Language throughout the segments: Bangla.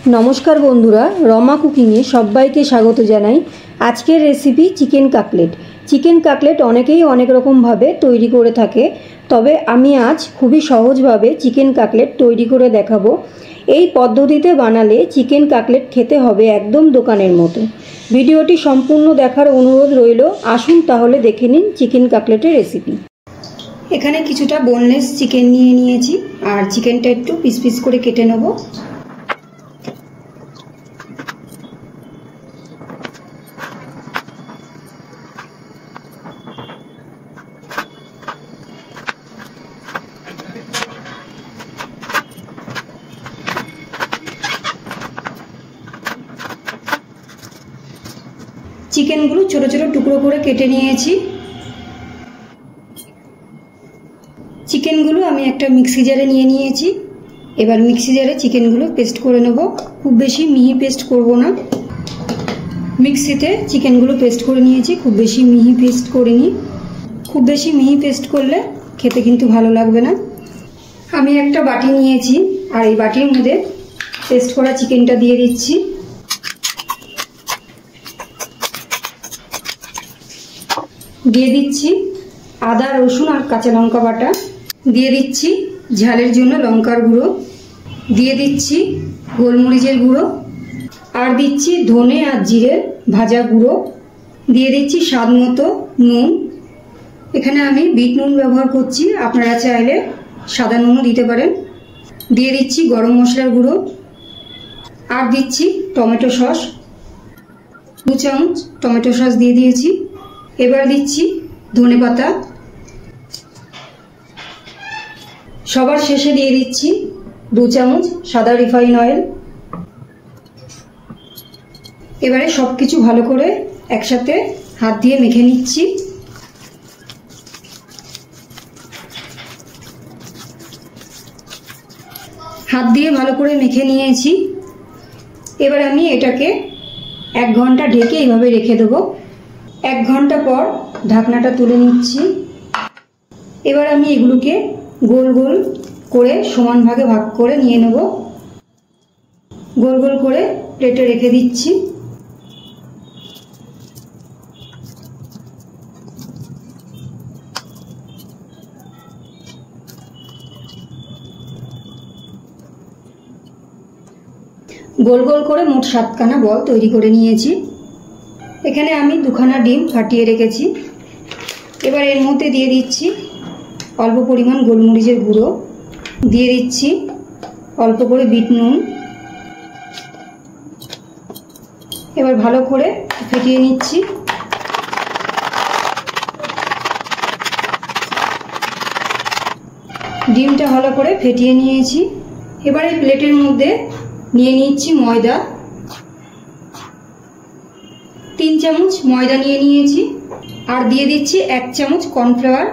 नमस्कार बंधुरा रमा कुकिंगे सबाइके स्वागत जानाई। आजकेर रेसिपि चिकेन काकलेट। चिकेन काकलेट अनेकेई अनेक रकम भावे तैरी करे थाके, तबे आमी आज खूबई सहज भावे चिकेन काकलेट तैरी करे देखाबो। এই পদ্ধতিতে বানালে চিকেন কাকলেট খেতে হবে একদম দোকানের মতো। ভিডিওটি সম্পূর্ণ দেখার অনুরোধ রইল। আসুন তাহলে দেখে নিন চিকেন কাকলেটের রেসিপি। এখানে কিছুটা বোনলেস চিকেন নিয়ে নিয়েছি আর চিকেনটা একটু পিস পিস করে কেটে নেব। চিকেনগুলো ছোট ছোট টুকরো করে কেটে নিয়েছি। চিকেনগুলো আমি একটা মিক্সি জারে নিয়ে নিয়েছি। এবার মিক্সি জারে চিকেনগুলো পেস্ট করে নেব। খুব বেশি মিহি পেস্ট করব না। মিক্সিতে চিকেনগুলো পেস্ট করে নিয়েছি, খুব বেশি মিহি পেস্ট করিনি। খুব বেশি মিহি পেস্ট করলে খেতে কিন্তু ভালো লাগবে না। আমি একটা বাটি নিয়েছি আর এই বাটির মধ্যে পেস্ট করা চিকেনটা দিয়ে দিচ্ছি। দিয়ে দিচ্ছি আদা রসুন আর কাঁচা লঙ্কা বাটা, দিয়ে দিচ্ছি ঝালের জন্য লঙ্কার গুঁড়ো, দিয়ে দিচ্ছি গোলমরিচের গুঁড়ো, আর দিচ্ছি ধনে আর জিরের ভাজা গুঁড়ো, দিয়ে দিচ্ছি স্বাদ মতো নুন। এখানে আমি বিট নুন ব্যবহার করছি, আপনারা চাইলে সাদা নুনও দিতে পারেন। দিয়ে দিচ্ছি গরম মশলার গুঁড়ো, আর দিচ্ছি টমেটো সস। 2 চামচ টমেটো সস দিয়ে দিয়েছি। এবার দিচ্ছি ধনেপাতা। সবার শেষে দিয়ে দিচ্ছি 2 চামচ সাদা রিফাইন অয়েল। এবারে সবকিছু ভালো করে একসাথে হাত দিয়ে মেখে নিচ্ছি। হাত দিয়ে ভালো করে মেখে নিয়েছি। এবার আমি এটাকে 1 ঘন্টা ঢেকে এইভাবে রেখে দেবো। 1 ঘন্টা পর ঢাকনাটা তুলে নিচ্ছি। এবার আমি এগুলোকে গোল গোল করে সমান ভাগে ভাগ করে নিয়ে নেব। গোল গোল করে প্লেটে রেখে দিচ্ছি। গোল গোল করে মোট 7খানা বল তৈরি করে নিয়েছি। এখানে আমি 2খানা ডিম ফাটিয়ে রেখেছি। এবার এর মধ্যে দিয়ে দিচ্ছি অল্প পরিমাণ গোলমরিচের গুঁড়ো, দিয়ে দিচ্ছি অল্প করে বিট নুন। এবার ভালো করে ফেটিয়ে নিচ্ছি। ডিমটা ভালো করে ফেটিয়ে নিয়েছি। এবার এই প্লেটের মধ্যে নিয়ে নিচ্ছি ময়দা। 3 চামচ ময়দা নিয়ে নিয়েছি আর দিয়ে দিচ্ছি 1 চামচ কর্নফ্লাওয়ার।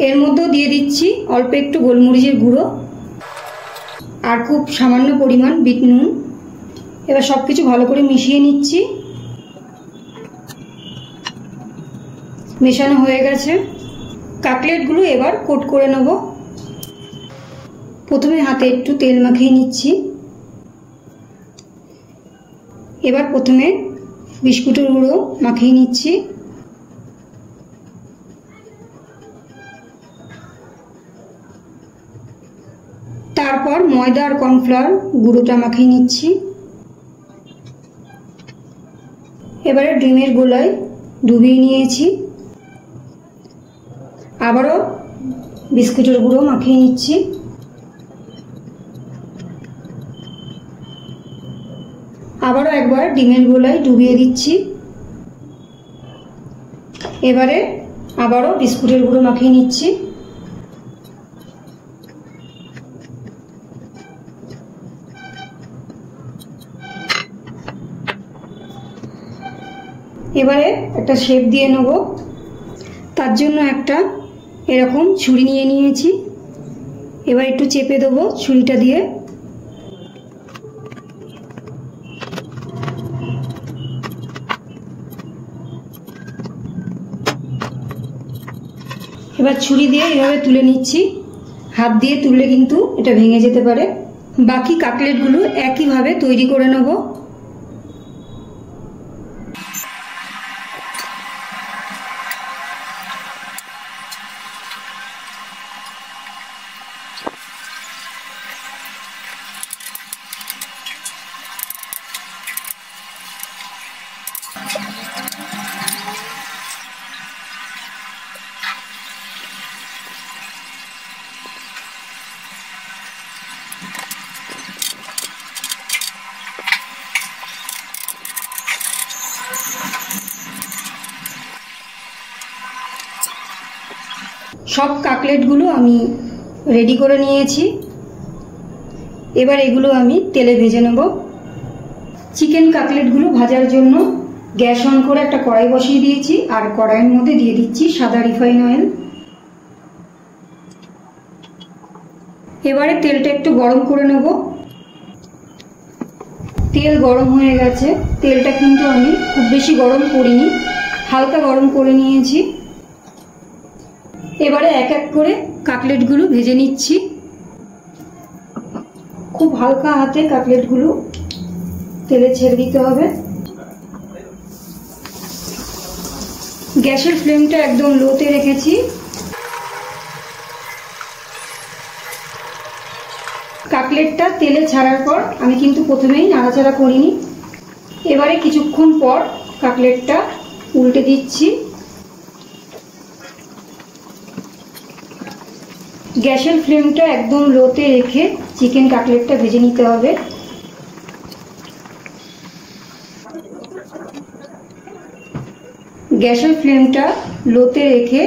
এর মধ্যেও দিয়ে দিচ্ছি অল্প একটু গোলমরিচের গুঁড়ো আর খুব সামান্য পরিমাণ বিট নুন। এবার সবকিছু ভালো করে মিশিয়ে নিচ্ছি। মেশানো হয়ে গেছে। কাকলেটগুলো এবার কোট করে নেব। প্রথমে হাতে একটু তেল মাখিয়ে নিচ্ছি। এবার প্রথমে বিস্কুটের গুঁড়ো মাখিয়ে নিচ্ছি। তারপর ময়দা আর কর্নফ্লাওয়ার গুঁড়োটা মাখিয়ে নিচ্ছি। এবারে ডিমের গোলায় ডুবিয়ে নিয়েছি। আবারও বিস্কুটের গুঁড়ো মাখিয়ে নিচ্ছি। আবারও একবার ডিমের গোলায় ডুবিয়ে দিচ্ছি। এবারে আবারও বিস্কুটের গুঁড়ো মাখিয়ে নিচ্ছি। এবারে একটা শেপ দিয়ে নেব। তার জন্য একটা এরকম ছুরি নিয়ে নিয়েছি। এবার একটু চেপে দেবো ছুরিটা দিয়ে। এবার ছুরি দিয়ে এভাবে তুলে নিচ্ছি। হাত দিয়ে তুললে কিন্তু এটা ভেঙে যেতে পারে। বাকি কাটলেটগুলো একইভাবে তৈরি করে নেব। সব কাটলেটগুলো আমি রেডি করে নিয়েছি। এবার এগুলো আমি তেলে ভেজে নেব। চিকেন কাটলেটগুলো ভাজার জন্য গ্যাস অন করে একটা কড়াই বসিয়ে দিয়েছি, আর কড়াইয়ের মধ্যে দিয়ে দিচ্ছি সাদা রিফাইন অয়েল। এবারে তেলটা একটু গরম করে নেব। তেল গরম হয়ে গেছে। তেলটা কিন্তু আমি খুব বেশি গরম করিনি, হালকা গরম করে নিয়েছি। এবারে এক এক করে কাটলেটগুলো ভেজে নিচ্ছি। খুব হালকা হাতে কাটলেটগুলো তেলে ছেড়ে দিতে হবে। গ্যাসের ফ্লেমটা একদম লোতে রেখেছি। কাটলেটটা তেলে ছাড়ার পর আমি কিন্তু প্রথমেই নাড়াচাড়া করিনি। এবারে কিছুক্ষণ পর কাটলেটটা উল্টে দিচ্ছি। গ্যাসের ফ্লেমটা একদম লোতে রেখে চিকেন কাটলেটটা ভেজে নিতে হবে। গ্যাসের ফ্লেমটা লোতে রেখে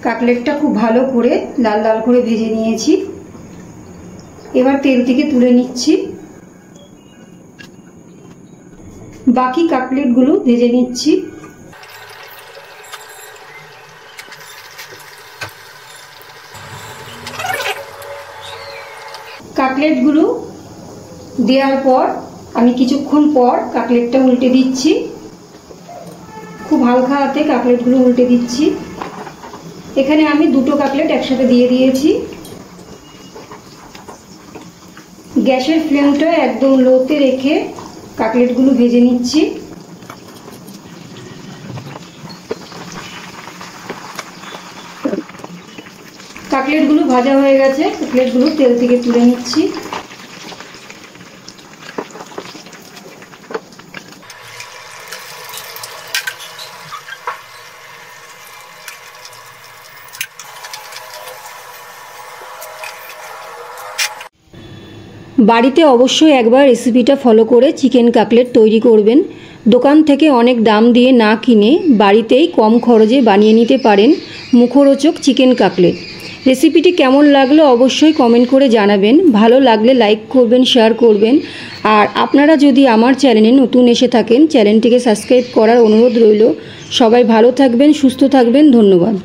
কাটলেটটা খুব ভালো করে লাল লাল করে ভেজে নিয়েছি। এবার তেল থেকে তুলে নিচ্ছি। বাকি কাটলেটগুলো ভেজে নিচ্ছি। কাটলেটগুলো দেওয়ার পর আমি কিছুক্ষণ পর কাটলেটটা উল্টে দিচ্ছি। খুব হালকা হাতে কাটলেটগুলো উল্টে দিচ্ছি। এখানে আমি দুটো কাটলেট একসাথে দিয়ে দিয়েছি। গ্যাসের ফ্লেমটা একদম লোতে রেখে কাটলেটগুলো ভেজে নিচ্ছি। কাটলেটগুলো ভাজা হয়ে গেছে। কাটলেটগুলো তেল থেকে তুলে নিচ্ছি। বাড়িতে অবশ্যই একবার রেসিপিটা ফলো করে চিকেন কাটলেট তৈরি করবেন। দোকান থেকে অনেক দাম দিয়ে না কিনে বাড়িতেই কম খরচে বানিয়ে নিতে পারেন মুখরোচক চিকেন কাটলেট। রেসিপিটি কেমন লাগলো অবশ্যই কমেন্ট করে জানাবেন। ভালো লাগলে লাইক করবেন, শেয়ার করবেন। আর আপনারা যদি আমার চ্যানেলে নতুন এসে থাকেন চ্যানেলটিকে সাবস্ক্রাইব করার অনুরোধ রইল। সবাই ভালো থাকবেন, সুস্থ থাকবেন। ধন্যবাদ।